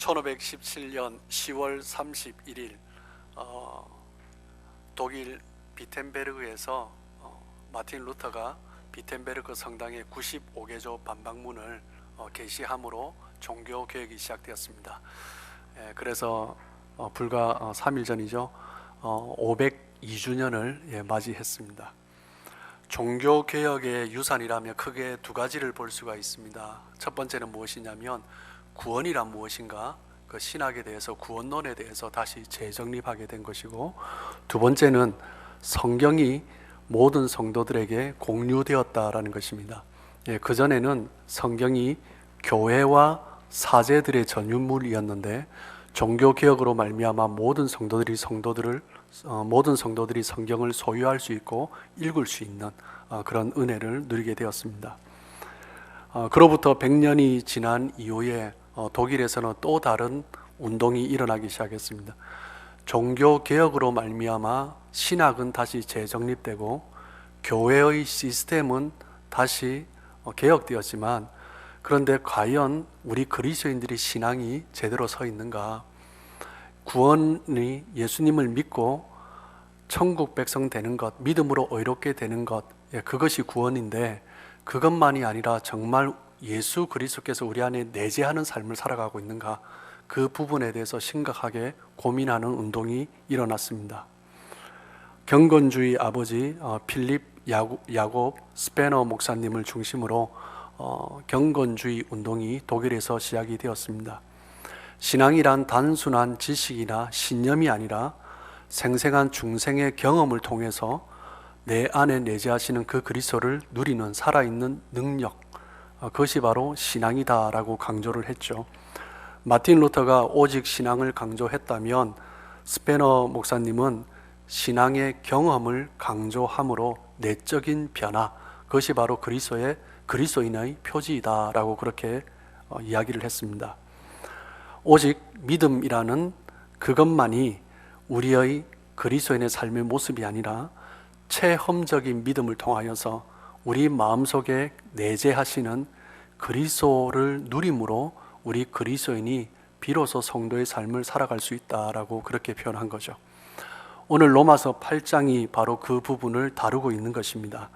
1517년 10월 31일 독일 비텐베르그에서 마틴 루터가 비텐베르크 성당의 95개조 반박문을 게시함으로 종교 개혁이 시작되었습니다. 그래서 불과 3일 전이죠. 502주년을 맞이했습니다. 종교 개혁의 유산이라면 크게 두 가지를 볼 수가 있습니다. 첫 번째는 무엇이냐면 구원이란 무엇인가, 그 신학에 대해서, 구원론에 대해서 다시 재정립하게 된 것이고, 두 번째는 성경이 모든 성도들에게 공유되었다라는 것입니다. 그전에는 성경이 교회와 사제들의 전유물이었는데 종교개혁으로 말미암아 모든 성도들이 성경을 소유할 수 있고 읽을 수 있는 그런 은혜를 누리게 되었습니다. 그로부터 100년이 지난 이후에 독일에서는 또 다른 운동이 일어나기 시작했습니다. 종교개혁으로 말미암아 신학은 다시 재정립되고 교회의 시스템은 다시 개혁되었지만, 그런데 과연 우리 그리스도인들이 신앙이 제대로 서 있는가? 구원이 예수님을 믿고 천국 백성 되는 것, 믿음으로 의롭게 되는 것, 그것이 구원인데 그것만이 아니라 정말 예수 그리스도께서 우리 안에 내재하는 삶을 살아가고 있는가? 그 부분에 대해서 심각하게 고민하는 운동이 일어났습니다. 경건주의 아버지 필립 야곱 스페너 목사님을 중심으로 경건주의 운동이 독일에서 시작이 되었습니다. 신앙이란 단순한 지식이나 신념이 아니라 생생한 중생의 경험을 통해서 내 안에 내재하시는 그 그리스도를 누리는 살아있는 능력, 그것이 바로 신앙이다라고 강조를 했죠. 마틴 루터가 오직 신앙을 강조했다면 스페너 목사님은 신앙의 경험을 강조함으로 내적인 변화, 그것이 바로 그리스도인의 표지이다라고 그렇게 이야기를 했습니다. 오직 믿음이라는 그것만이 우리의 그리스도인의 삶의 모습이 아니라 체험적인 믿음을 통하여서 우리 마음속에 내재하시는 그리스도를 누림으로 우리 그리스도인이 비로소 성도의 삶을 살아갈 수 있다라고 그렇게 표현한 거죠. 오늘 로마서 8장이 바로 그 부분을 다루고 있는 것입니다.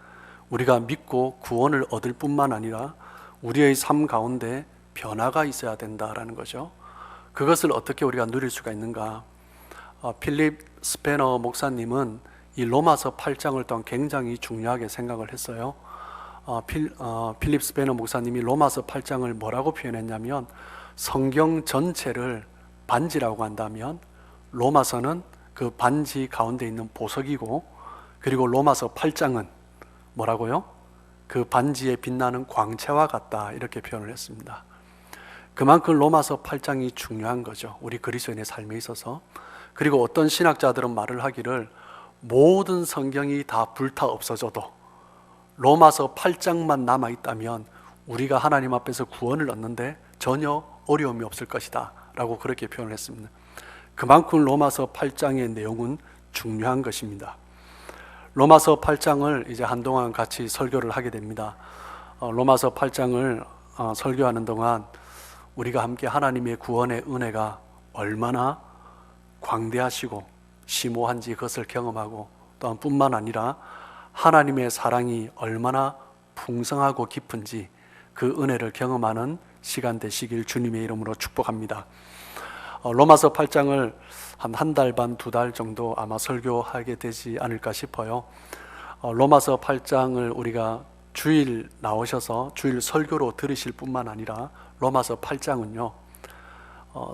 우리가 믿고 구원을 얻을 뿐만 아니라 우리의 삶 가운데 변화가 있어야 된다라는 거죠. 그것을 어떻게 우리가 누릴 수가 있는가? 필립 스페너 목사님은 이 로마서 8장을 또한 굉장히 중요하게 생각을 했어요. 필립 스페너 목사님이 로마서 8장을 뭐라고 표현했냐면, 성경 전체를 반지라고 한다면 로마서는 그 반지 가운데 있는 보석이고, 그리고 로마서 8장은 뭐라고요? 그 반지에 빛나는 광채와 같다, 이렇게 표현을 했습니다. 그만큼 로마서 8장이 중요한 거죠, 우리 그리스도인의 삶에 있어서. 그리고 어떤 신학자들은 말을 하기를, 모든 성경이 다 불타 없어져도 로마서 8장만 남아있다면 우리가 하나님 앞에서 구원을 얻는데 전혀 어려움이 없을 것이다 라고 그렇게 표현을 했습니다. 그만큼 로마서 8장의 내용은 중요한 것입니다. 로마서 8장을 이제 한동안 같이 설교를 하게 됩니다. 로마서 8장을 설교하는 동안 우리가 함께 하나님의 구원의 은혜가 얼마나 광대하시고 심오한지 그것을 경험하고, 또한 뿐만 아니라 하나님의 사랑이 얼마나 풍성하고 깊은지 그 은혜를 경험하는 시간 되시길 주님의 이름으로 축복합니다. 로마서 8장을 한 달 반, 두 달 정도 아마 설교하게 되지 않을까 싶어요. 로마서 8장을 우리가 주일 나오셔서 주일 설교로 들으실 뿐만 아니라 로마서 8장은요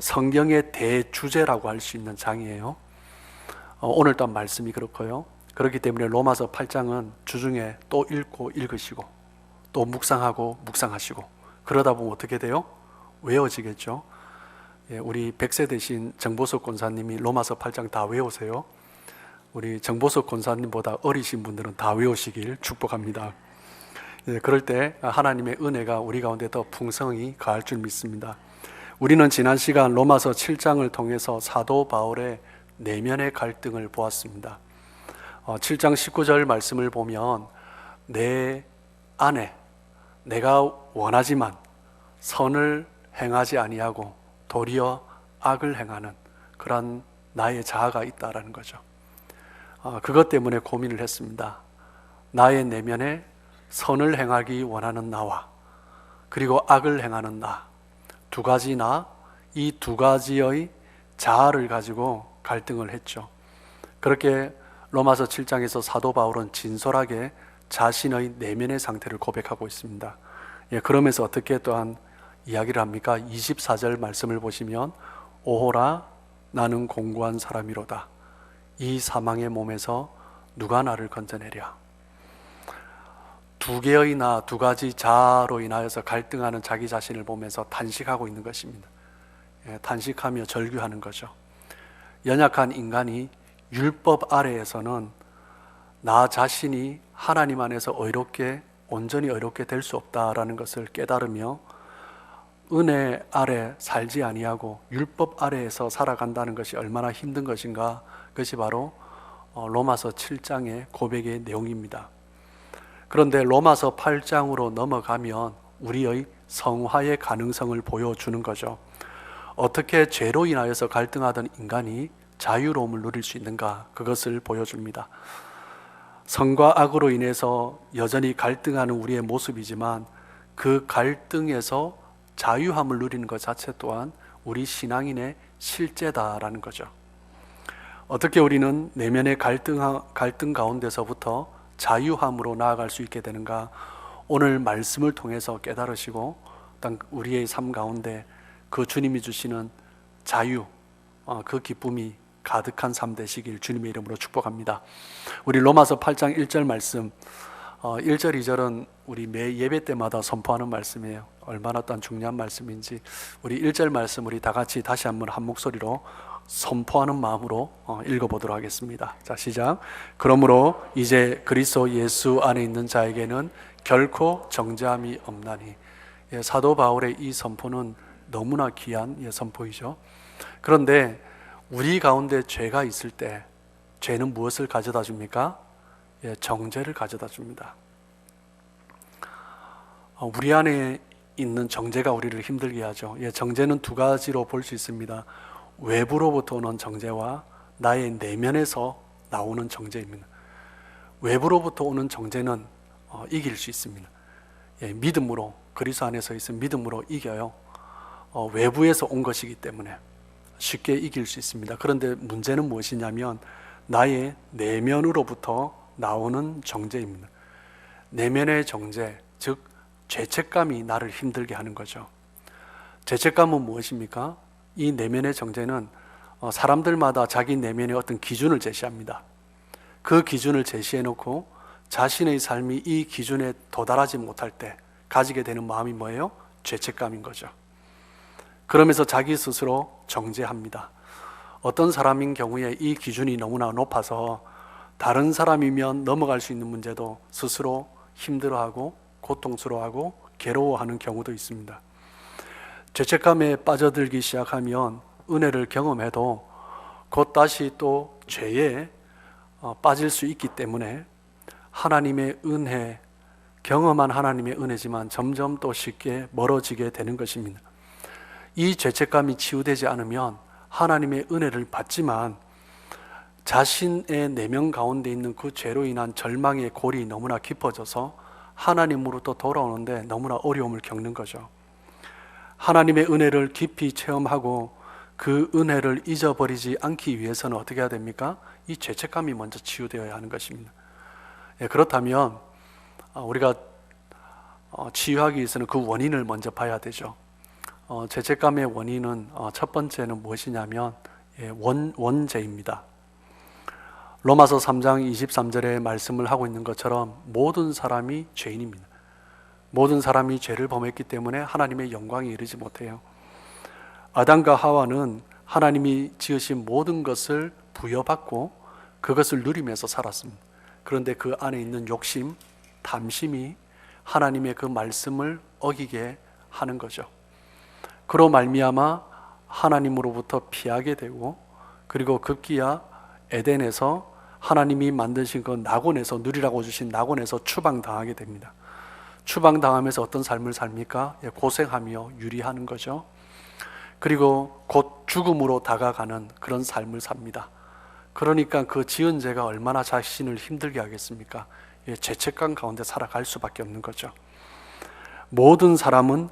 성경의 대주제라고 할 수 있는 장이에요. 오늘 또한 말씀이 그렇고요. 그렇기 때문에 로마서 8장은 주중에 또 읽고 읽으시고 또 묵상하고 묵상하시고, 그러다 보면 어떻게 돼요? 외워지겠죠. 우리 100세 되신 정보석 권사님이 로마서 8장 다 외우세요. 우리 정보석 권사님보다 어리신 분들은 다 외우시길 축복합니다. 그럴 때 하나님의 은혜가 우리 가운데 더 풍성히 가할 줄 믿습니다. 우리는 지난 시간 로마서 7장을 통해서 사도 바울의 내면의 갈등을 보았습니다. 7장 19절 말씀을 보면, 내 안에 내가 원하지만 선을 행하지 아니하고 도리어 악을 행하는 그런 나의 자아가 있다라는 거죠. 그것 때문에 고민을 했습니다. 나의 내면에 선을 행하기 원하는 나와 그리고 악을 행하는 나, 두 가지 나, 이 두 가지의 자아를 가지고 갈등을 했죠. 그렇게 로마서 7장에서 사도 바울은 진솔하게 자신의 내면의 상태를 고백하고 있습니다. 그러면서 어떻게 또한 이야기를 합니까? 24절 말씀을 보시면 오호라 나는 공고한 사람이로다. 이 사망의 몸에서 누가 나를 건져내랴. 두 개의 나, 두 가지 자아로 인하여서 갈등하는 자기 자신을 보면서 탄식하고 있는 것입니다. 탄식하며 절규하는 거죠. 연약한 인간이 율법 아래에서는 나 자신이 하나님 안에서 온전히 의롭게 될 수 없다라는 것을 깨달으며 은혜 아래 살지 아니하고 율법 아래에서 살아간다는 것이 얼마나 힘든 것인가, 그것이 바로 로마서 7장의 고백의 내용입니다. 그런데 로마서 8장으로 넘어가면 우리의 성화의 가능성을 보여주는 거죠. 어떻게 죄로 인하여서 갈등하던 인간이 자유로움을 누릴 수 있는가, 그것을 보여줍니다. 선과 악으로 인해서 여전히 갈등하는 우리의 모습이지만 그 갈등에서 자유함을 누리는 것 자체 또한 우리 신앙인의 실제다라는 거죠. 어떻게 우리는 내면의 갈등 가운데서부터 자유함으로 나아갈 수 있게 되는가, 오늘 말씀을 통해서 깨달으시고 우리의 삶 가운데 그 주님이 주시는 자유, 그 기쁨이 가득한 삶 되시길 주님의 이름으로 축복합니다. 우리 로마서 8장 1절 말씀, 1절 2절은 우리 매 예배 때마다 선포하는 말씀이에요. 얼마나 또한 중요한 말씀인지 우리 1절 말씀 우리 다 같이 다시 한번 한 목소리로 선포하는 마음으로 읽어보도록 하겠습니다. 자, 시작. 그러므로 이제 그리스도 예수 안에 있는 자에게는 결코 정죄함이 없나니. 사도 바울의 이 선포는 너무나 귀한 선포이죠. 그런데 우리 가운데 죄가 있을 때 죄는 무엇을 가져다 줍니까? 정죄를 가져다 줍니다. 우리 안에 있는 정죄가 우리를 힘들게 하죠. 정죄는 두 가지로 볼 수 있습니다. 외부로부터 오는 정죄와 나의 내면에서 나오는 정죄입니다. 외부로부터 오는 정죄는 이길 수 있습니다. 믿음으로, 그리스도 안에서 있으면 믿음으로 이겨요. 외부에서 온 것이기 때문에 쉽게 이길 수 있습니다. 그런데 문제는 무엇이냐면 나의 내면으로부터 나오는 정죄입니다. 내면의 정죄, 즉 죄책감이 나를 힘들게 하는 거죠. 죄책감은 무엇입니까? 이 내면의 정죄는 사람들마다 자기 내면의 어떤 기준을 제시합니다. 그 기준을 제시해 놓고 자신의 삶이 이 기준에 도달하지 못할 때 가지게 되는 마음이 뭐예요? 죄책감인 거죠. 그러면서 자기 스스로 정죄합니다. 어떤 사람인 경우에 이 기준이 너무나 높아서 다른 사람이면 넘어갈 수 있는 문제도 스스로 힘들어하고 고통스러워하고 괴로워하는 경우도 있습니다. 죄책감에 빠져들기 시작하면 은혜를 경험해도 곧 다시 또 죄에 빠질 수 있기 때문에 하나님의 은혜, 경험한 하나님의 은혜지만 점점 또 쉽게 멀어지게 되는 것입니다. 이 죄책감이 치유되지 않으면 하나님의 은혜를 받지만 자신의 내면 가운데 있는 그 죄로 인한 절망의 골이 너무나 깊어져서 하나님으로부터 돌아오는데 너무나 어려움을 겪는 거죠. 하나님의 은혜를 깊이 체험하고 그 은혜를 잊어버리지 않기 위해서는 어떻게 해야 됩니까? 이 죄책감이 먼저 치유되어야 하는 것입니다. 그렇다면 우리가 치유하기 위해서는 그 원인을 먼저 봐야 되죠. 죄책감의 원인은 첫 번째는 무엇이냐면 원죄입니다. 로마서 3장 23절에 말씀을 하고 있는 것처럼 모든 사람이 죄인입니다. 모든 사람이 죄를 범했기 때문에 하나님의 영광에 이르지 못해요. 아담과 하와는 하나님이 지으신 모든 것을 부여받고 그것을 누리면서 살았습니다. 그런데 그 안에 있는 욕심, 탐심이 하나님의 그 말씀을 어기게 하는 거죠. 그로 말미암아 하나님으로부터 피하게 되고, 그리고 급기야 에덴에서 하나님이 만드신 그 낙원에서, 누리라고 주신 낙원에서 추방당하게 됩니다. 추방당하면서 어떤 삶을 삽니까? 고생하며 유리하는 거죠. 그리고 곧 죽음으로 다가가는 그런 삶을 삽니다. 그러니까 그 지은 죄가 얼마나 자신을 힘들게 하겠습니까? 죄책감 가운데 살아갈 수밖에 없는 거죠. 모든 사람은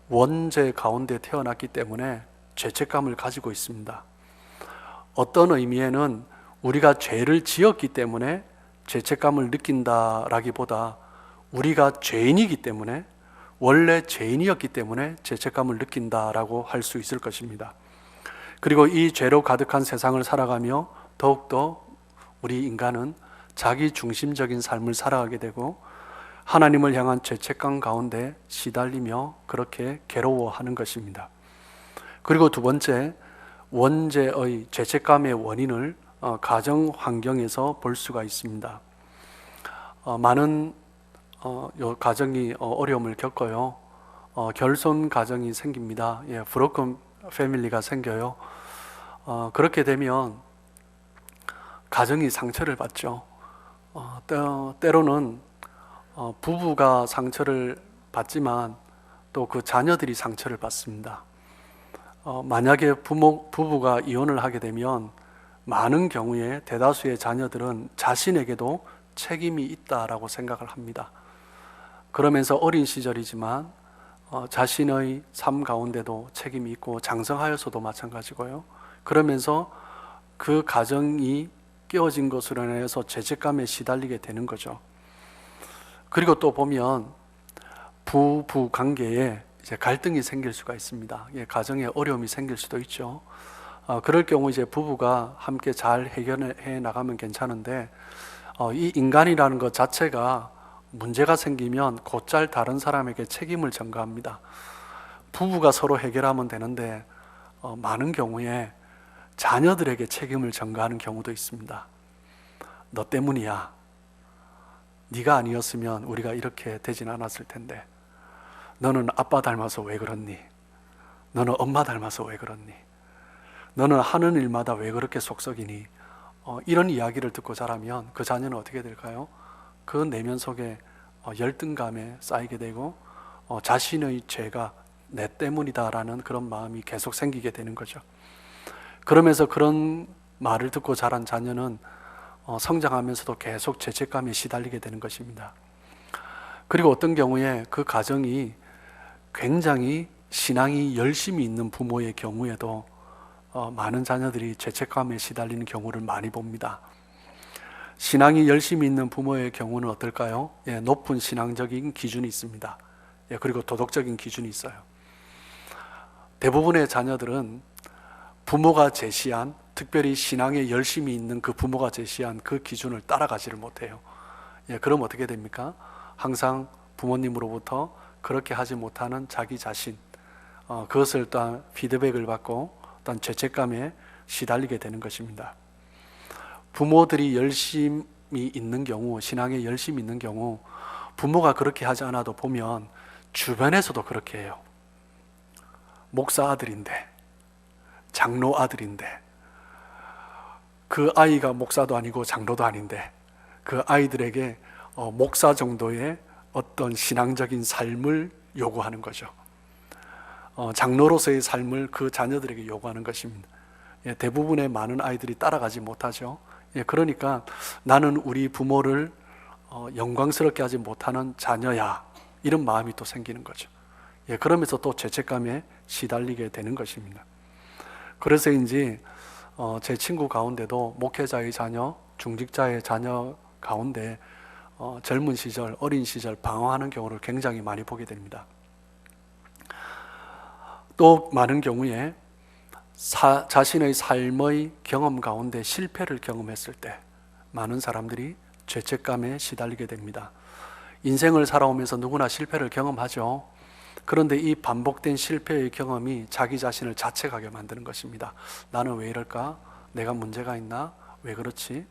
원죄 가운데 태어났기 때문에 죄책감을 가지고 있습니다. 어떤 의미에는 우리가 죄를 지었기 때문에 죄책감을 느낀다라기보다 우리가 죄인이기 때문에, 원래 죄인이었기 때문에 죄책감을 느낀다라고 할 수 있을 것입니다. 그리고 이 죄로 가득한 세상을 살아가며 더욱더 우리 인간은 자기 중심적인 삶을 살아가게 되고 하나님을 향한 죄책감 가운데 시달리며 그렇게 괴로워하는 것입니다. 그리고 두 번째, 원죄의 죄책감의 원인을 가정 환경에서 볼 수가 있습니다. 많은 가정이 어려움을 겪어요. 결손 가정이 생깁니다. 브로큰 패밀리가 생겨요. 그렇게 되면 가정이 상처를 받죠. 때로는 부부가 상처를 받지만 또 그 자녀들이 상처를 받습니다. 만약에 부부가 이혼을 하게 되면 많은 경우에 대다수의 자녀들은 자신에게도 책임이 있다라고 생각을 합니다. 그러면서 어린 시절이지만 자신의 삶 가운데도 책임이 있고, 장성하여서도 마찬가지고요. 그러면서 그 가정이 깨어진 것으로 인해서 죄책감에 시달리게 되는 거죠. 그리고 또 보면 부부 관계에 이제 갈등이 생길 수가 있습니다. 가정에 어려움이 생길 수도 있죠. 그럴 경우 이제 부부가 함께 잘 해결해 나가면 괜찮은데, 이 인간이라는 것 자체가 문제가 생기면 곧잘 다른 사람에게 책임을 전가합니다. 부부가 서로 해결하면 되는데 많은 경우에 자녀들에게 책임을 전가하는 경우도 있습니다. 너 때문이야. 네가 아니었으면 우리가 이렇게 되진 않았을 텐데. 너는 아빠 닮아서 왜 그렇니? 너는 엄마 닮아서 왜 그렇니? 너는 하는 일마다 왜 그렇게 속썩이니? 이런 이야기를 듣고 자라면 그 자녀는 어떻게 될까요? 그 내면 속에 열등감에 쌓이게 되고 자신의 죄가 내 때문이다라는 그런 마음이 계속 생기게 되는 거죠. 그러면서 그런 말을 듣고 자란 자녀는 성장하면서도 계속 죄책감에 시달리게 되는 것입니다. 그리고 어떤 경우에 그 가정이 굉장히 신앙이 열심히 있는 부모의 경우에도 많은 자녀들이 죄책감에 시달리는 경우를 많이 봅니다. 신앙이 열심히 있는 부모의 경우는 어떨까요? 높은 신앙적인 기준이 있습니다. 그리고 도덕적인 기준이 있어요. 대부분의 자녀들은 부모가 제시한, 특별히 신앙에 열심히 있는 그 부모가 제시한 그 기준을 따라가지를 못해요. 그럼 어떻게 됩니까? 항상 부모님으로부터 그렇게 하지 못하는 자기 자신, 그것을 또한 피드백을 받고 또한 죄책감에 시달리게 되는 것입니다. 부모들이 열심히 있는 경우, 신앙에 열심히 있는 경우 부모가 그렇게 하지 않아도 보면 주변에서도 그렇게 해요. 목사 아들인데, 장로 아들인데, 그 아이가 목사도 아니고 장로도 아닌데 그 아이들에게 목사 정도의 어떤 신앙적인 삶을 요구하는 거죠. 장로로서의 삶을 그 자녀들에게 요구하는 것입니다. 대부분의 많은 아이들이 따라가지 못하죠. 그러니까 나는 우리 부모를 영광스럽게 하지 못하는 자녀야, 이런 마음이 또 생기는 거죠. 그러면서 또 죄책감에 시달리게 되는 것입니다. 그래서인지 제 친구 가운데도 목회자의 자녀, 중직자의 자녀 가운데 젊은 시절, 어린 시절 방황하는 경우를 굉장히 많이 보게 됩니다. 또 많은 경우에 자신의 삶의 경험 가운데 실패를 경험했을 때 많은 사람들이 죄책감에 시달리게 됩니다. 인생을 살아오면서 누구나 실패를 경험하죠. 그런데 이 반복된 실패의 경험이 자기 자신을 자책하게 만드는 것입니다. 나는 왜 이럴까? 내가 문제가 있나? 왜 그렇지?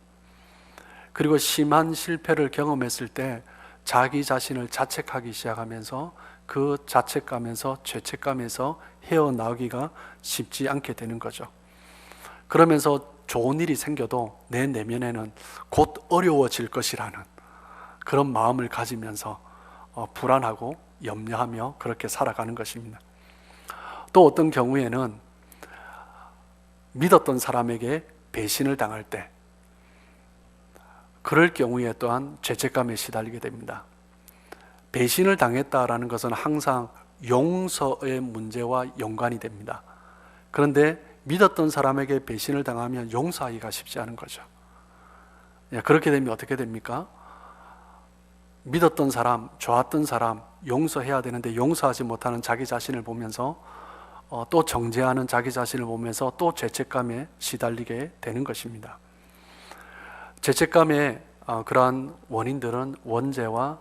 그리고 심한 실패를 경험했을 때 자기 자신을 자책하기 시작하면서 그 자책감에서, 죄책감에서 헤어나오기가 쉽지 않게 되는 거죠. 그러면서 좋은 일이 생겨도 내 내면에는 곧 어려워질 것이라는 그런 마음을 가지면서 불안하고 염려하며 그렇게 살아가는 것입니다. 또 어떤 경우에는 믿었던 사람에게 배신을 당할 때, 그럴 경우에 또한 죄책감에 시달리게 됩니다. 배신을 당했다라는 것은 항상 용서의 문제와 연관이 됩니다. 그런데 믿었던 사람에게 배신을 당하면 용서하기가 쉽지 않은 거죠. 그렇게 되면 어떻게 됩니까? 믿었던 사람, 좋았던 사람 용서해야 되는데 용서하지 못하는 자기 자신을 보면서 또 정죄하는 자기 자신을 보면서 또 죄책감에 시달리게 되는 것입니다. 죄책감의 그러한 원인들은 원죄와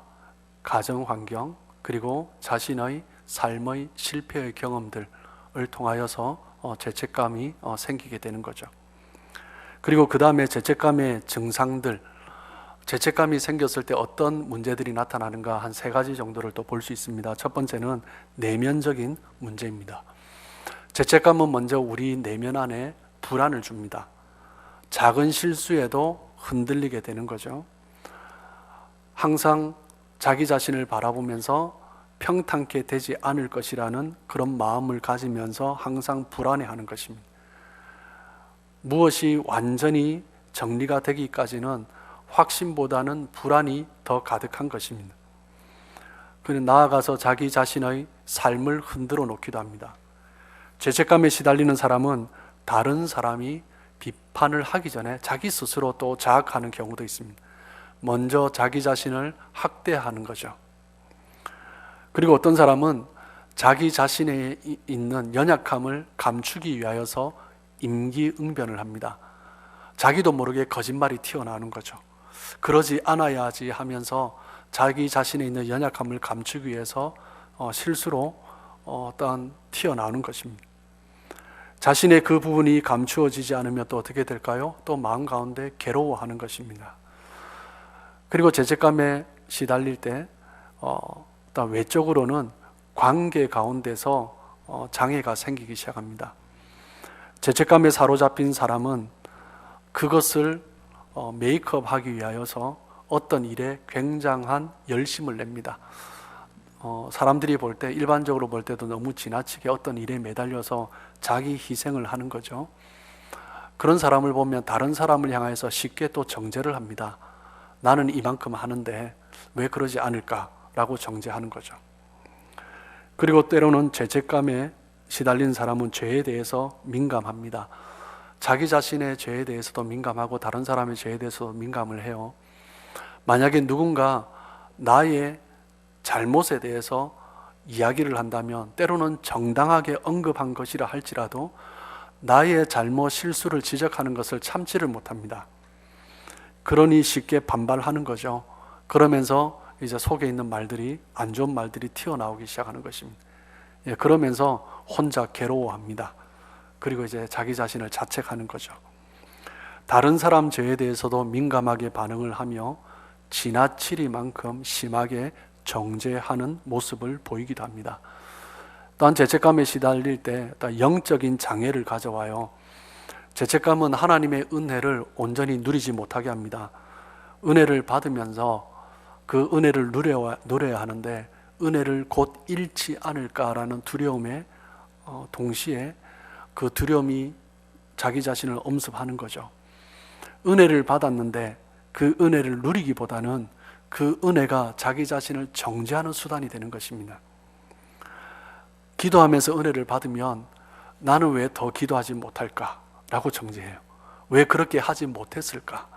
가정 환경, 그리고 자신의 삶의 실패의 경험들을 통하여서 죄책감이 생기게 되는 거죠. 그리고 그 다음에 죄책감의 증상들, 죄책감이 생겼을 때 어떤 문제들이 나타나는가 한 3가지 정도를 또 볼 수 있습니다. 첫 번째는 내면적인 문제입니다. 죄책감은 먼저 우리 내면 안에 불안을 줍니다. 작은 실수에도 흔들리게 되는 거죠. 항상 자기 자신을 바라보면서 평탄케 되지 않을 것이라는 그런 마음을 가지면서 항상 불안해하는 것입니다. 무엇이 완전히 정리가 되기까지는 확신보다는 불안이 더 가득한 것입니다. 그는 나아가서 자기 자신의 삶을 흔들어 놓기도 합니다. 죄책감에 시달리는 사람은 다른 사람이 비판을 하기 전에 자기 스스로 또 자학하는 경우도 있습니다. 먼저 자기 자신을 학대하는 거죠. 그리고 어떤 사람은 자기 자신에 있는 연약함을 감추기 위하여서 임기응변을 합니다. 자기도 모르게 거짓말이 튀어나오는 거죠. 그러지 않아야지 하면서 자기 자신에 있는 연약함을 감추기 위해서 실수로 어떤 튀어나오는 것입니다. 자신의 그 부분이 감추어지지 않으면 또 어떻게 될까요? 또 마음 가운데 괴로워하는 것입니다. 그리고 죄책감에 시달릴 때 일단 외적으로는 관계 가운데서 장애가 생기기 시작합니다. 죄책감에 사로잡힌 사람은 그것을 메이크업하기 위하여서 어떤 일에 굉장한 열심을 냅니다. 사람들이 볼 때, 일반적으로 볼 때도 너무 지나치게 어떤 일에 매달려서 자기 희생을 하는 거죠. 그런 사람을 보면 다른 사람을 향해서 쉽게 또 정죄를 합니다. 나는 이만큼 하는데 왜 그러지 않을까라고 정죄하는 거죠. 그리고 때로는 죄책감에 시달린 사람은 죄에 대해서 민감합니다. 자기 자신의 죄에 대해서도 민감하고 다른 사람의 죄에 대해서도 민감을 해요. 만약에 누군가 나의 잘못에 대해서 이야기를 한다면 때로는 정당하게 언급한 것이라 할지라도 나의 잘못, 실수를 지적하는 것을 참지를 못합니다. 그러니 쉽게 반발하는 거죠. 그러면서 이제 속에 있는 말들이, 안 좋은 말들이 튀어나오기 시작하는 것입니다. 그러면서 혼자 괴로워합니다. 그리고 이제 자기 자신을 자책하는 거죠. 다른 사람 죄에 대해서도 민감하게 반응을 하며 지나치리만큼 심하게 정죄하는 모습을 보이기도 합니다. 또한 죄책감에 시달릴 때 영적인 장애를 가져와요. 죄책감은 하나님의 은혜를 온전히 누리지 못하게 합니다. 은혜를 받으면서 그 은혜를 누려야 하는데 은혜를 곧 잃지 않을까라는 두려움에 동시에 그 두려움이 자기 자신을 엄습하는 거죠. 은혜를 받았는데 그 은혜를 누리기보다는 그 은혜가 자기 자신을 정죄하는 수단이 되는 것입니다. 기도하면서 은혜를 받으면 나는 왜 더 기도하지 못할까? 라고 정죄해요. 왜 그렇게 하지 못했을까?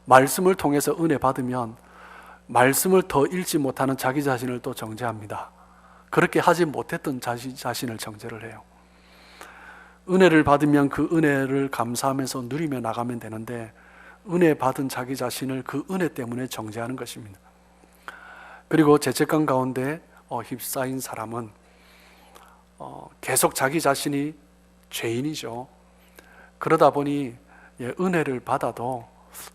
말씀을 통해서 은혜 받으면 말씀을 더 읽지 못하는 자기 자신을 또 정죄합니다. 그렇게 하지 못했던 자신을 정죄를 해요. 은혜를 받으면 그 은혜를 감사하면서 누리며 나가면 되는데 은혜 받은 자기 자신을 그 은혜 때문에 정죄하는 것입니다. 그리고 죄책감 가운데 휩싸인 사람은 계속 자기 자신이 죄인이죠. 그러다 보니 은혜를 받아도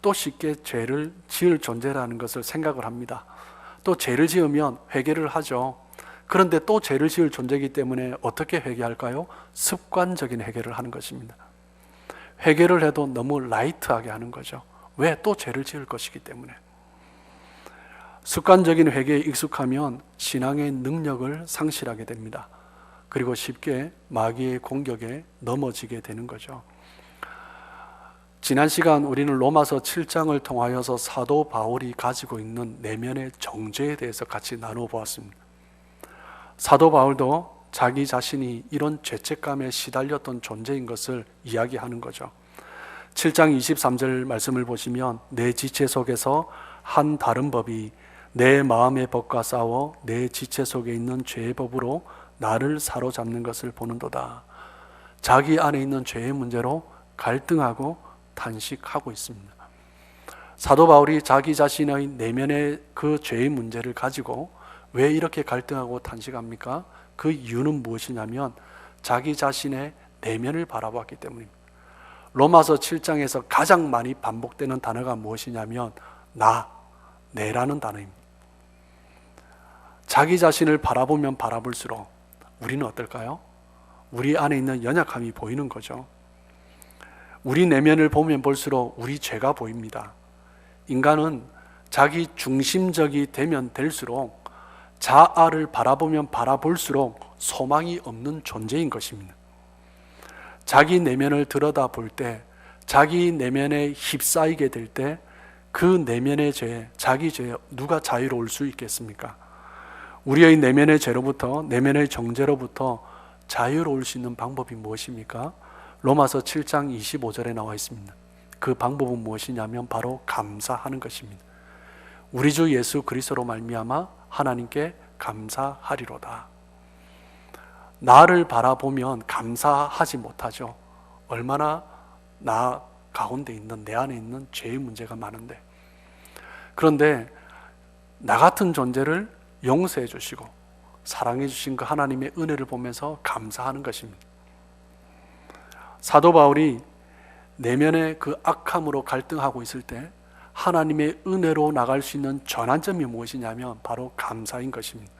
또 쉽게 죄를 지을 존재라는 것을 생각을 합니다. 또 죄를 지으면 회개를 하죠. 그런데 또 죄를 지을 존재이기 때문에 어떻게 회개할까요? 습관적인 회개를 하는 것입니다. 회개를 해도 너무 라이트하게 하는 거죠. 왜? 또 죄를 지을 것이기 때문에. 습관적인 회개에 익숙하면 신앙의 능력을 상실하게 됩니다. 그리고 쉽게 마귀의 공격에 넘어지게 되는 거죠. 지난 시간 우리는 로마서 7장을 통하여서 사도 바울이 가지고 있는 내면의 정죄에 대해서 같이 나누어 보았습니다. 사도 바울도 자기 자신이 이런 죄책감에 시달렸던 존재인 것을 이야기하는 거죠. 7장 23절 말씀을 보시면 내 지체 속에서 한 다른 법이 내 마음의 법과 싸워 내 지체 속에 있는 죄의 법으로 나를 사로잡는 것을 보는도다. 자기 안에 있는 죄의 문제로 갈등하고 탄식하고 있습니다. 사도 바울이 자기 자신의 내면의 그 죄의 문제를 가지고 왜 이렇게 갈등하고 탄식합니까? 그 이유는 무엇이냐면 자기 자신의 내면을 바라보았기 때문입니다. 로마서 7장에서 가장 많이 반복되는 단어가 무엇이냐면 내라는 단어입니다. 자기 자신을 바라보면 바라볼수록 우리는 어떨까요? 우리 안에 있는 연약함이 보이는 거죠. 우리 내면을 보면 볼수록 우리 죄가 보입니다. 인간은 자기 중심적이 되면 될수록 자아를 바라보면 바라볼수록 소망이 없는 존재인 것입니다. 자기 내면을 들여다볼 때, 자기 내면에 휩싸이게 될 때 그 내면의 죄, 자기 죄 누가 자유로울 수 있겠습니까? 우리의 내면의 죄로부터, 내면의 정죄로부터 자유로울 수 있는 방법이 무엇입니까? 로마서 7장 25절에 나와 있습니다. 그 방법은 무엇이냐면 바로 감사하는 것입니다. 우리 주 예수 그리스도로 말미암아 하나님께 감사하리로다. 나를 바라보면 감사하지 못하죠. 얼마나 나 가운데 있는, 내 안에 있는 죄의 문제가 많은데. 그런데 나 같은 존재를 용서해 주시고 사랑해 주신 그 하나님의 은혜를 보면서 감사하는 것입니다. 사도 바울이 내면의 그 악함으로 갈등하고 있을 때 하나님의 은혜로 나갈 수 있는 전환점이 무엇이냐면 바로 감사인 것입니다.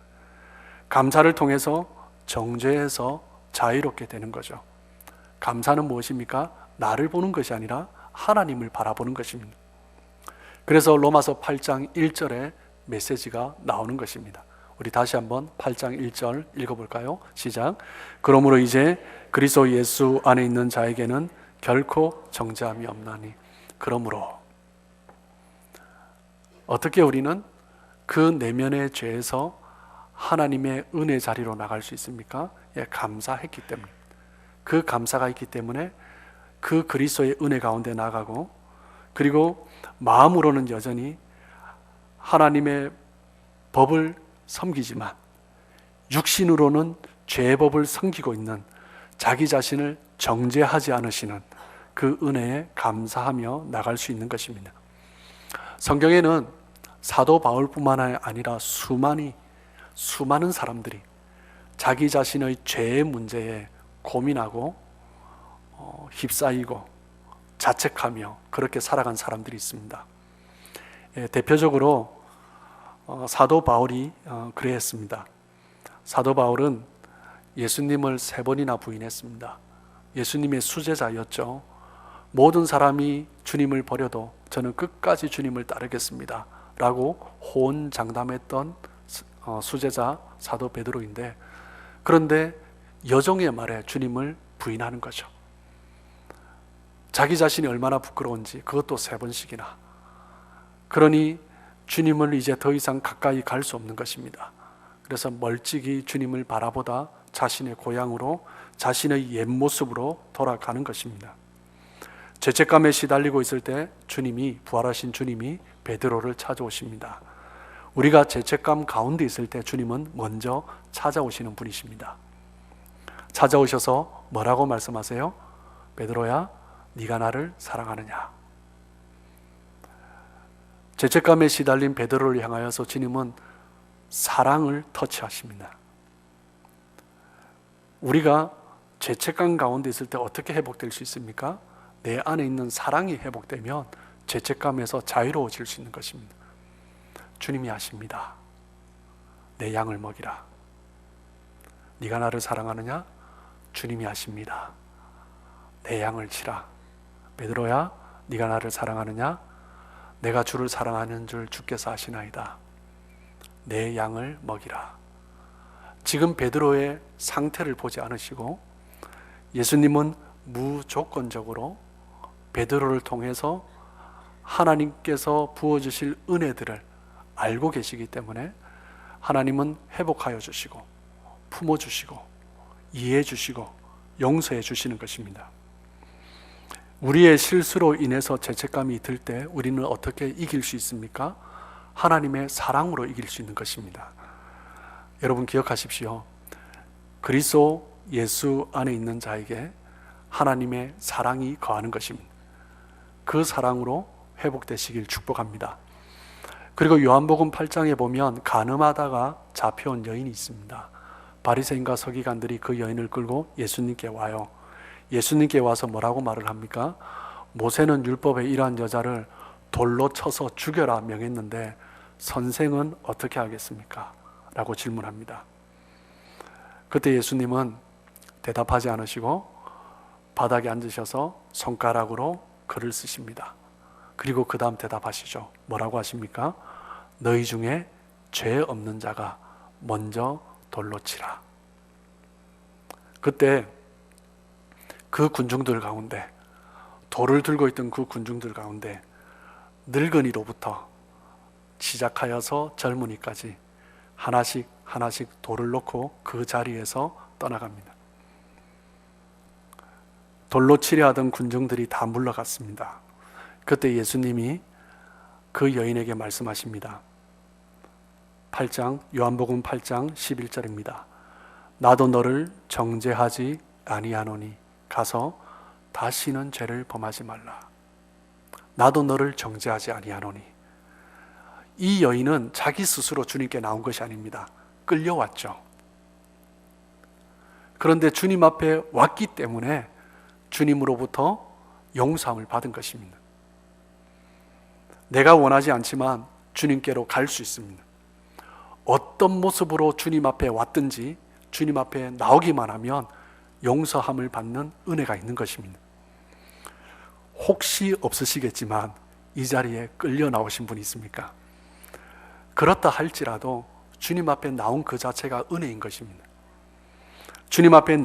감사를 통해서 정죄에서 자유롭게 되는 거죠. 감사는 무엇입니까? 나를 보는 것이 아니라 하나님을 바라보는 것입니다. 그래서 로마서 8장 1절에 메시지가 나오는 것입니다. 우리 다시 한번 8장 1절 읽어볼까요? 시작. 그러므로 이제 그리스도 예수 안에 있는 자에게는 결코 정죄함이 없나니. 그러므로 어떻게 우리는 그 내면의 죄에서 하나님의 은혜 자리로 나갈 수 있습니까? 감사했기 때문에. 그 감사가 있기 때문에 그 그리스도의 은혜 가운데 나가고, 그리고 마음으로는 여전히 하나님의 법을 섬기지만 육신으로는 죄의 법을 섬기고 있는 자기 자신을 정죄하지 않으시는 그 은혜에 감사하며 나갈 수 있는 것입니다. 성경에는 사도 바울뿐만 아니라 수많은 사람들이 자기 자신의 죄의 문제에 고민하고 휩싸이고 자책하며 그렇게 살아간 사람들이 있습니다. 대표적으로 사도 바울이 그랬습니다. 사도 바울은 예수님을 3번이나 부인했습니다. 예수님의 수제자였죠. 모든 사람이 주님을 버려도 저는 끝까지 주님을 따르겠습니다 라고 호언장담했던 수제자 사도 베드로인데, 그런데 여종의 말에 주님을 부인하는 거죠. 자기 자신이 얼마나 부끄러운지 그것도 3번씩이나. 그러니 주님을 이제 더 이상 가까이 갈 수 없는 것입니다. 그래서 멀찍이 주님을 바라보다 자신의 고향으로, 자신의 옛 모습으로 돌아가는 것입니다. 죄책감에 시달리고 있을 때 부활하신 주님이 베드로를 찾아오십니다. 우리가 죄책감 가운데 있을 때 주님은 먼저 찾아오시는 분이십니다. 찾아오셔서 뭐라고 말씀하세요? 베드로야, 네가 나를 사랑하느냐? 죄책감에 시달린 베드로를 향하여서 주님은 사랑을 터치하십니다. 우리가 죄책감 가운데 있을 때 어떻게 회복될 수 있습니까? 내 안에 있는 사랑이 회복되면 죄책감에서 자유로워질 수 있는 것입니다. 주님이 아십니다. 내 양을 먹이라. 네가 나를 사랑하느냐? 주님이 아십니다. 내 양을 치라. 베드로야, 네가 나를 사랑하느냐? 내가 주를 사랑하는 줄 주께서 아시나이다. 내 양을 먹이라. 지금 베드로의 상태를 보지 않으시고 예수님은 무조건적으로 베드로를 통해서 하나님께서 부어주실 은혜들을 알고 계시기 때문에 하나님은 회복하여 주시고 품어주시고 이해해 주시고 용서해 주시는 것입니다. 우리의 실수로 인해서 죄책감이 들 때 우리는 어떻게 이길 수 있습니까? 하나님의 사랑으로 이길 수 있는 것입니다. 여러분 기억하십시오. 그리스도 예수 안에 있는 자에게 하나님의 사랑이 거하는 것입니다. 그 사랑으로 회복되시길 축복합니다. 그리고 요한복음 8장에 보면 간음하다가 잡혀온 여인이 있습니다. 바리새인과 서기관들이 그 여인을 끌고 예수님께 와요. 예수님께 와서 뭐라고 말을 합니까? 모세는 율법에 이러한 여자를 돌로 쳐서 죽여라 명했는데 선생은 어떻게 하겠습니까? 라고 질문합니다. 그때 예수님은 대답하지 않으시고 바닥에 앉으셔서 손가락으로 글을 쓰십니다. 그리고 그 다음 대답하시죠. 뭐라고 하십니까? 너희 중에 죄 없는 자가 먼저 돌로 치라. 그때 그 군중들 가운데, 돌을 들고 있던 그 군중들 가운데 늙은이로부터 시작하여서 젊은이까지 하나씩 하나씩 돌을 놓고 그 자리에서 떠나갑니다. 돌로 치려 하던 군중들이 다 물러갔습니다. 그때 예수님이 그 여인에게 말씀하십니다. 요한복음 8장 11절입니다. 나도 너를 정죄하지 아니하노니 가서 다시는 죄를 범하지 말라. 나도 너를 정죄하지 아니하노니. 이 여인은 자기 스스로 주님께 나온 것이 아닙니다. 끌려왔죠. 그런데 주님 앞에 왔기 때문에 주님으로부터 용서함을 받은 것입니다. 내가 원하지 않지만 주님께로 갈 수 있습니다. 어떤 모습으로 주님 앞에 왔든지 주님 앞에 나오기만 하면 용서함을 받는 은혜가 있는 것입니다. 혹시 없으시겠지만 이 자리에 끌려 나오신 분이 있습니까? 그렇다 할지라도 주님 앞에 나온 그 자체가 은혜인 것입니다. 주님 앞에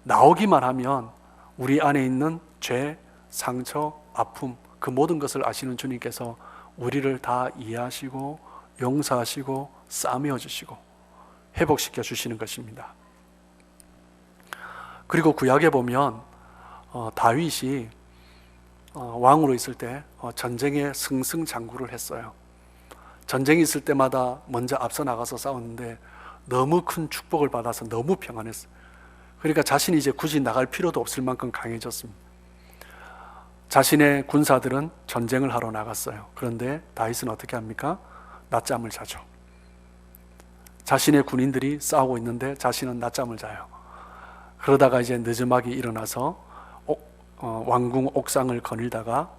나오기만 하면 우리 안에 있는 죄, 상처, 아픔 그 모든 것을 아시는 주님께서 우리를 다 이해하시고 용서하시고 싸매어 주시고 회복시켜 주시는 것입니다. 그리고 구약에 보면 다윗이 왕으로 있을 때 전쟁에 승승장구를 했어요. 전쟁이 있을 때마다 먼저 앞서 나가서 싸웠는데 너무 큰 축복을 받아서 너무 평안했어요. 그러니까 자신이 이제 굳이 나갈 필요도 없을 만큼 강해졌습니다. 자신의 군사들은 전쟁을 하러 나갔어요. 그런데 다윗은 어떻게 합니까? 낮잠을 자죠. 자신의 군인들이 싸우고 있는데 자신은 낮잠을 자요. 그러다가 이제 늦음막이 일어나서 왕궁 옥상을 거닐다가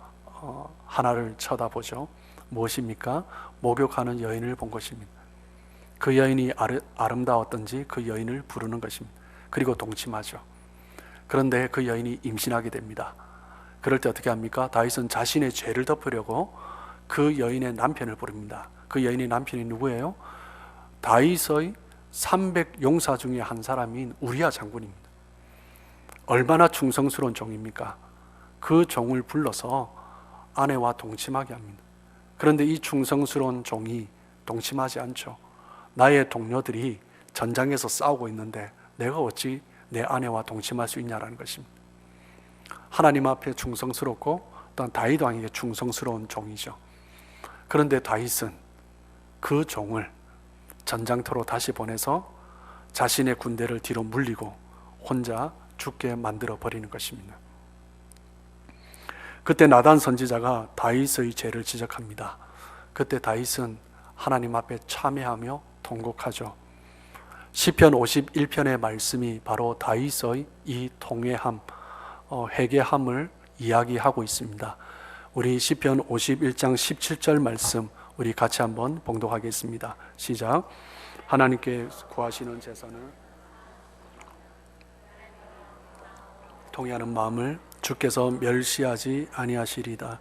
하나를 쳐다보죠. 무엇입니까? 목욕하는 여인을 본 것입니다. 그 여인이 아름다웠던지 그 여인을 부르는 것입니다. 그리고 동침하죠. 그런데 그 여인이 임신하게 됩니다. 그럴 때 어떻게 합니까? 다윗은 자신의 죄를 덮으려고 그 여인의 남편을 부릅니다. 그 여인의 남편이 누구예요? 다윗의 300용사 중에 한 사람인 우리야 장군입니다. 얼마나 충성스러운 종입니까? 그 종을 불러서 아내와 동침하게 합니다. 그런데 이 충성스러운 종이 동침하지 않죠. 나의 동료들이 전장에서 싸우고 있는데 내가 어찌 내 아내와 동침할 수 있냐라는 것입니다. 하나님 앞에 충성스럽고 또한 다윗 왕에게 충성스러운 종이죠. 그런데 다윗은 그 종을 전장터로 다시 보내서 자신의 군대를 뒤로 물리고 혼자 죽게 만들어 버리는 것입니다. 그때 나단 선지자가 다윗의 죄를 지적합니다. 그때 다윗은 하나님 앞에 참회하며 통곡하죠. 시편 51편의 말씀이 바로 다윗의 이 통회함, 회개함을 이야기하고 있습니다. 우리 시편 51장 17절 말씀 우리 같이 한번 봉독하겠습니다. 시작. 하나님께 구하시는 제사는 통회하는 마음을 주께서 멸시하지 아니하시리다.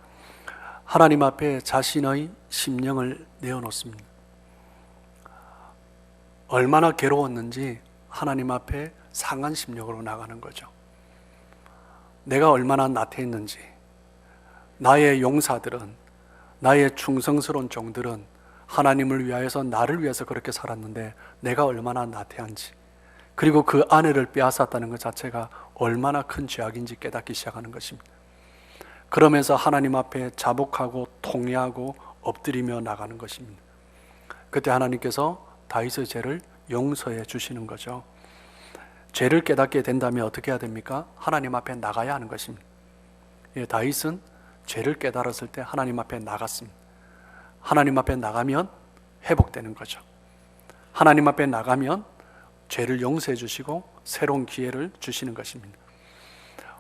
하나님 앞에 자신의 심령을 내어놓습니다. 얼마나 괴로웠는지 하나님 앞에 상한심령으로 나가는 거죠. 내가 얼마나 나태했는지, 나의 용사들은, 나의 충성스러운 종들은 하나님을 위하여서, 나를 위해서 그렇게 살았는데 내가 얼마나 나태한지, 그리고 그 아내를 빼앗았다는 것 자체가 얼마나 큰 죄악인지 깨닫기 시작하는 것입니다. 그러면서 하나님 앞에 자복하고 통회하고 엎드리며 나가는 것입니다. 그때 하나님께서 다윗의 죄를 용서해 주시는 거죠. 죄를 깨닫게 된다면 어떻게 해야 됩니까? 하나님 앞에 나가야 하는 것입니다. 다윗은 죄를 깨달았을 때 하나님 앞에 나갔습니다. 하나님 앞에 나가면 회복되는 거죠. 하나님 앞에 나가면 죄를 용서해 주시고 새로운 기회를 주시는 것입니다.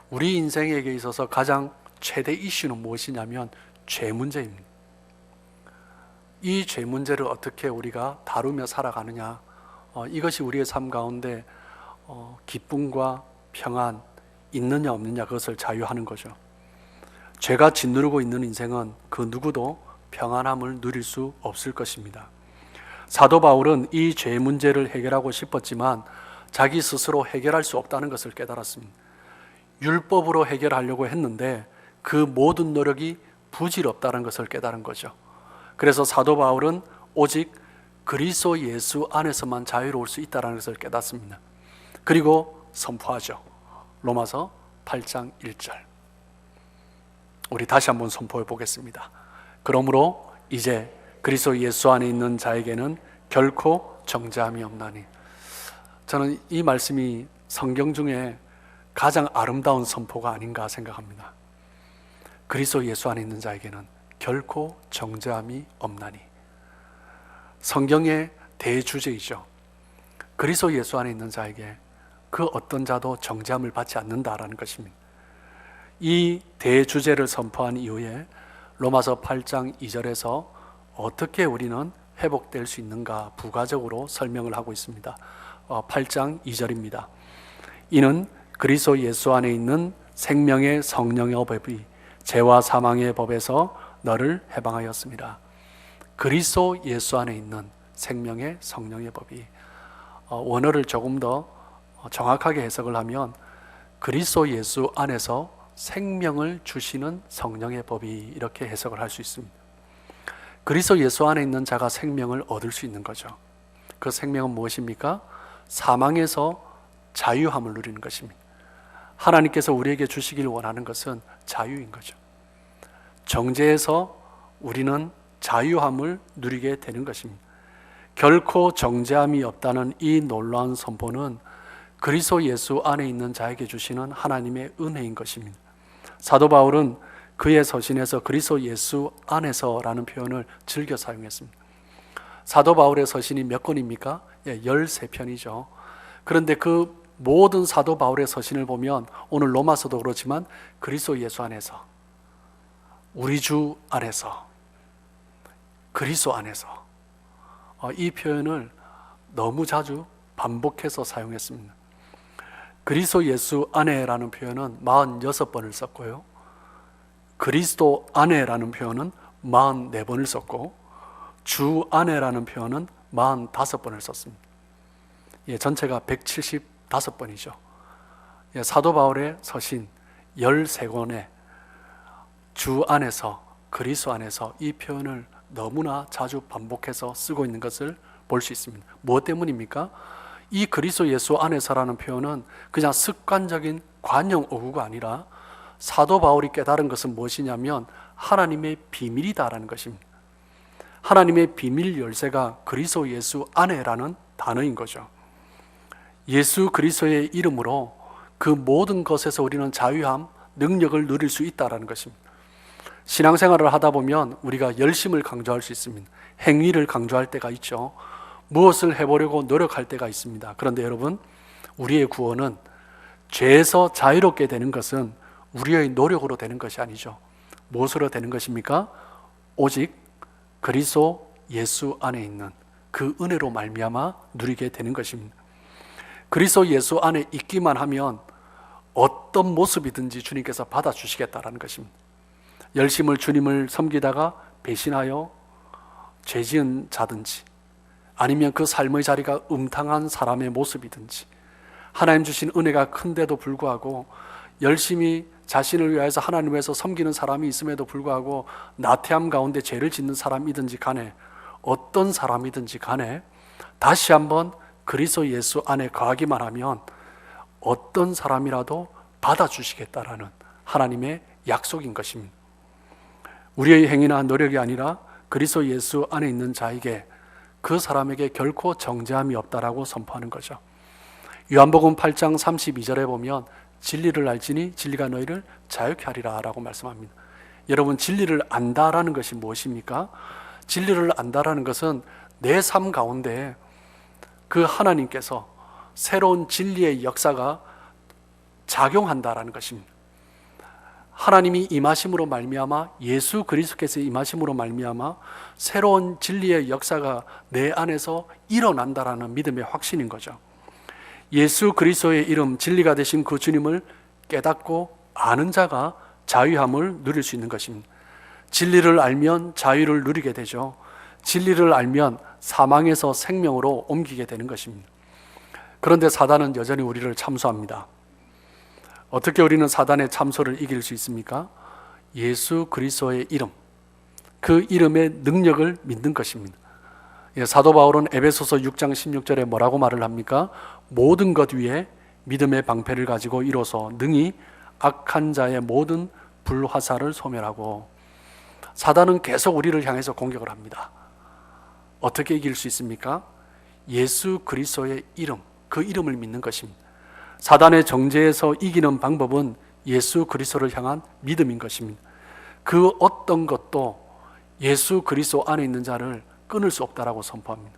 우리 인생에게 있어서 가장 최대 이슈는 무엇이냐면 죄 문제입니다. 이 죄 문제를 어떻게 우리가 다루며 살아가느냐, 이것이 우리의 삶 가운데 기쁨과 평안 있느냐 없느냐, 그것을 자유하는 거죠. 죄가 짓누르고 있는 인생은 그 누구도 평안함을 누릴 수 없을 것입니다. 사도 바울은 이 죄 문제를 해결하고 싶었지만 자기 스스로 해결할 수 없다는 것을 깨달았습니다. 율법으로 해결하려고 했는데 그 모든 노력이 부질없다는 것을 깨달은 거죠. 그래서 사도 바울은 오직 그리스도 예수 안에서만 자유로울 수 있다는 것을 깨닫습니다. 그리고 선포하죠. 로마서 8장 1절. 우리 다시 한번 선포해 보겠습니다. 그러므로 이제 그리스도 예수 안에 있는 자에게는 결코 정죄함이 없나니. 저는 이 말씀이 성경 중에 가장 아름다운 선포가 아닌가 생각합니다. 그리스도 예수 안에 있는 자에게는 결코 정죄함이 없나니. 성경의 대주제이죠. 그리스도 예수 안에 있는 자에게 그 어떤 자도 정죄함을 받지 않는다라는 것입니다. 이 대주제를 선포한 이후에 로마서 8장 2절에서 어떻게 우리는 회복될 수 있는가 부가적으로 설명을 하고 있습니다. 8장 2절입니다. 이는 그리스도 예수 안에 있는 생명의 성령의 법이 죄와 사망의 법에서 너를 해방하였습니다. 그리스도 예수 안에 있는 생명의 성령의 법이, 원어를 조금 더 정확하게 해석을 하면 그리스도 예수 안에서 생명을 주시는 성령의 법이, 이렇게 해석을 할 수 있습니다. 그리스도 예수 안에 있는 자가 생명을 얻을 수 있는 거죠. 그 생명은 무엇입니까? 사망에서 자유함을 누리는 것입니다. 하나님께서 우리에게 주시길 원하는 것은 자유인 거죠. 정죄에서 우리는 자유함을 누리게 되는 것입니다. 결코 정죄함이 없다는 이 놀라운 선포는 그리스도 예수 안에 있는 자에게 주시는 하나님의 은혜인 것입니다. 사도 바울은 그의 서신에서 그리스도 예수 안에서라는 표현을 즐겨 사용했습니다. 사도 바울의 서신이 몇 권입니까? 13편이죠. 그런데 그 모든 사도 바울의 서신을 보면 오늘 로마서도 그렇지만 그리스도 예수 안에서, 우리 주 안에서, 그리스도 안에서, 이 표현을 너무 자주 반복해서 사용했습니다. 그리스도 예수 안에라는 표현은 46번을 썼고요, 그리스도 안에라는 표현은 44번을 썼고, 주 안에라는 표현은 45번을 썼습니다. 전체가 175번이죠. 사도 바울의 서신 13권에 주 안에서, 그리스도 안에서, 이 표현을 너무나 자주 반복해서 쓰고 있는 것을 볼 수 있습니다. 무엇 때문입니까? 이 그리스도 예수 안에서라는 표현은 그냥 습관적인 관용 어구가 아니라 사도 바울이 깨달은 것은 무엇이냐면 하나님의 비밀이다라는 것입니다. 하나님의 비밀 열쇠가 그리스도 예수 안에라는 단어인 거죠. 예수 그리스도의 이름으로 그 모든 것에서 우리는 자유함, 능력을 누릴 수 있다는 것입니다. 신앙생활을 하다 보면 우리가 열심을 강조할 수 있습니다. 행위를 강조할 때가 있죠. 무엇을 해보려고 노력할 때가 있습니다. 그런데 여러분, 우리의 구원은 죄에서 자유롭게 되는 것은 우리의 노력으로 되는 것이 아니죠. 무엇으로 되는 것입니까? 오직 그리스도 예수 안에 있는 그 은혜로 말미암아 누리게 되는 것입니다. 그리스도 예수 안에 있기만 하면 어떤 모습이든지 주님께서 받아주시겠다라는 것입니다. 열심을 주님을 섬기다가 배신하여 죄지은 자든지, 아니면 그 삶의 자리가 음탕한 사람의 모습이든지, 하나님 주신 은혜가 큰데도 불구하고 열심히 자신을 위해서 하나님을 위해서 섬기는 사람이 있음에도 불구하고 나태함 가운데 죄를 짓는 사람이든지 간에, 어떤 사람이든지 간에 다시 한번 그리스도 예수 안에 거하기만 하면 어떤 사람이라도 받아주시겠다라는 하나님의 약속인 것입니다. 우리의 행위나 노력이 아니라 그리스도 예수 안에 있는 자에게, 그 사람에게 결코 정죄함이 없다라고 선포하는 거죠. 요한복음 8장 32절에 보면 진리를 알지니 진리가 너희를 자유케 하리라 라고 말씀합니다. 여러분, 진리를 안다라는 것이 무엇입니까? 진리를 안다라는 것은 내 삶 가운데 그 하나님께서 새로운 진리의 역사가 작용한다라는 것입니다. 하나님이 임하심으로 말미암아, 예수 그리스도께서 임하심으로 말미암아 새로운 진리의 역사가 내 안에서 일어난다라는 믿음의 확신인 거죠. 예수 그리스도의 이름, 진리가 되신 그 주님을 깨닫고 아는 자가 자유함을 누릴 수 있는 것입니다. 진리를 알면 자유를 누리게 되죠. 진리를 알면 사망에서 생명으로 옮기게 되는 것입니다. 그런데 사단은 여전히 우리를 참소합니다. 어떻게 우리는 사단의 참소를 이길 수 있습니까? 예수 그리스도의 이름, 그 이름의 능력을 믿는 것입니다. 사도 바울은 에베소서 6장 16절에 뭐라고 말을 합니까? 모든 것 위에 믿음의 방패를 가지고 이로써 능히 악한 자의 모든 불화살을 소멸하고. 사단은 계속 우리를 향해서 공격을 합니다. 어떻게 이길 수 있습니까? 예수 그리스도의 이름, 그 이름을 믿는 것입니다. 사단의 정죄에서 이기는 방법은 예수 그리스도를 향한 믿음인 것입니다. 그 어떤 것도 예수 그리스도 안에 있는 자를 끊을 수 없다라고 선포합니다.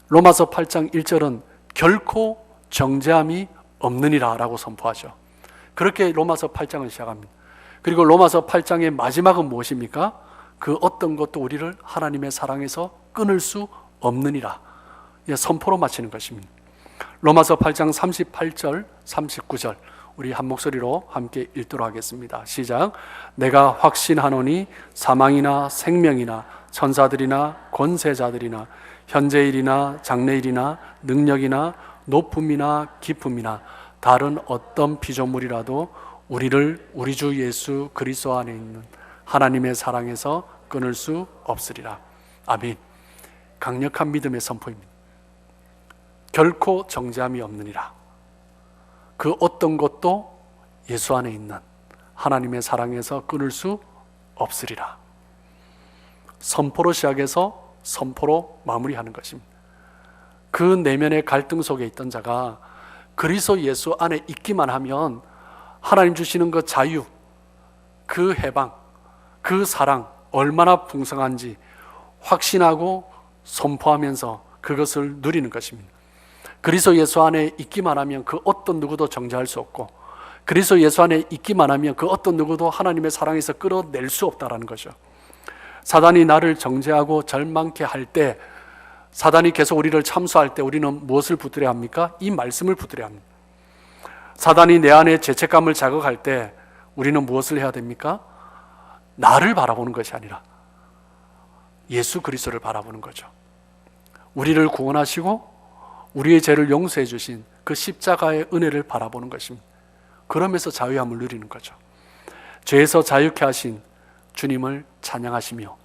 로마서 8장 1절은 결코 정죄함이 없느니라 라고 선포하죠. 그렇게 로마서 8장을 시작합니다. 그리고 로마서 8장의 마지막은 무엇입니까? 그 어떤 것도 우리를 하나님의 사랑에서 끊을 수 없느니라 선포로 마치는 것입니다. 로마서 8장 38절, 39절 우리 한 목소리로 함께 읽도록 하겠습니다. 시작. 내가 확신하노니 사망이나 생명이나 천사들이나 권세자들이나 현재일이나 장래일이나 능력이나 높음이나 깊음이나 다른 어떤 피조물이라도 우리를 우리 주 예수 그리스도 안에 있는 하나님의 사랑에서 끊을 수 없으리라. 아멘. 강력한 믿음의 선포입니다. 결코 정죄함이 없느니라. 그 어떤 것도 예수 안에 있는 하나님의 사랑에서 끊을 수 없으리라. 선포로 시작해서 선포로 마무리하는 것입니다. 그 내면의 갈등 속에 있던 자가 그리스도 예수 안에 있기만 하면 하나님 주시는 그 자유, 그 해방, 그 사랑 얼마나 풍성한지 확신하고 선포하면서 그것을 누리는 것입니다. 그리스도 예수 안에 있기만 하면 그 어떤 누구도 정죄할 수 없고, 그리스도 예수 안에 있기만 하면 그 어떤 누구도 하나님의 사랑에서 끌어낼 수 없다라는 거죠. 사단이 나를 정죄하고 절망케 할 때, 사단이 계속 우리를 참소할 때 우리는 무엇을 붙들어야 합니까? 이 말씀을 붙들어야 합니다. 사단이 내 안에 죄책감을 자극할 때 우리는 무엇을 해야 됩니까? 나를 바라보는 것이 아니라 예수 그리스도를 바라보는 거죠. 우리를 구원하시고 우리의 죄를 용서해 주신 그 십자가의 은혜를 바라보는 것입니다. 그러면서 자유함을 누리는 거죠. 죄에서 자유케 하신 주님을 찬양하시며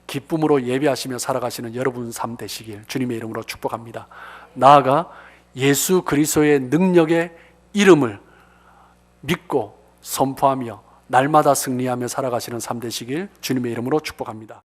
기쁨으로 예배하시며 살아가시는 여러분 삶 되시길 주님의 이름으로 축복합니다. 나아가 예수 그리스도의 능력의 이름을 믿고 선포하며 날마다 승리하며 살아가시는 삶 되시길 주님의 이름으로 축복합니다.